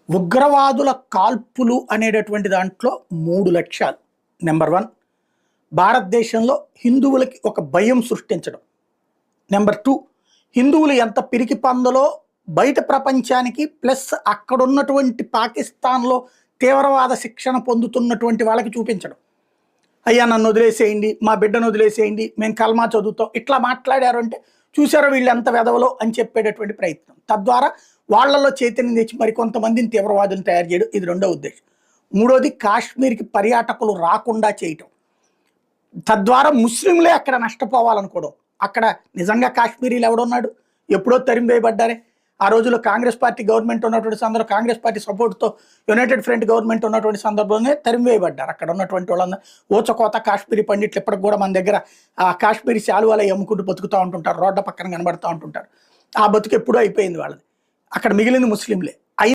ఉగ్రవాదుల కాల్పులు అనేటటువంటి దాంట్లో 3 లక్ష్యాలు. నెంబర్ 1, భారతదేశంలో హిందువులకి ఒక భయం సృష్టించడం. నెంబర్ 2, హిందువులు ఎంత పిరికి పందలో బయట ప్రపంచానికి ప్లస్ అక్కడున్నటువంటి పాకిస్తాన్లో తీవ్రవాద శిక్షణ పొందుతున్నటువంటి వాళ్ళకి చూపించడం. అయ్యా నన్ను వదిలేసేయండి, మా బిడ్డను వదిలేసేయండి, మేము కల్మా చదువుతాం, ఇట్లా మాట్లాడారు అంటే చూసారో వీళ్ళు ఎంత వెదవలో అని చెప్పేటటువంటి ప్రయత్నం. తద్వారా వాళ్లలో చైతన్యం తెచ్చి మరికొంతమందిని తీవ్రవాదులను తయారు చేయడం, ఇది రెండో ఉద్దేశం. మూడోది, కాశ్మీర్కి పర్యాటకులు రాకుండా చేయటం, తద్వారా ముస్లింలే అక్కడ నష్టపోవాలనుకోవడం. అక్కడ నిజంగా కాశ్మీరీలు ఎవడున్నాడు? ఎప్పుడో తరిమివేయబడ్డారే. ఆ రోజుల్లో కాంగ్రెస్ పార్టీ గవర్నమెంట్ ఉన్నటువంటి సందర్భంలో, కాంగ్రెస్ పార్టీ సపోర్ట్తో యునైటెడ్ ఫ్రంట్ గవర్నమెంట్ ఉన్నటువంటి సందర్భంలోనే తరిమివేయబడ్డారు అక్కడ ఉన్నటువంటి వాళ్ళందరూ. ఓచకోత కాశ్మీరీ పండిట్లు ఇప్పటికి కూడా మన దగ్గర ఆ కాశ్మీరీ శాలువాలు అమ్ముకుంటూ బతుకుతూ ఉంటుంటారు, రోడ్ల పక్కన కనబడుతూ ఉంటుంటారు. ఆ బతుకు ఎప్పుడూ అయిపోయింది వాళ్ళది. అక్కడ మిగిలింది ముస్లింలే.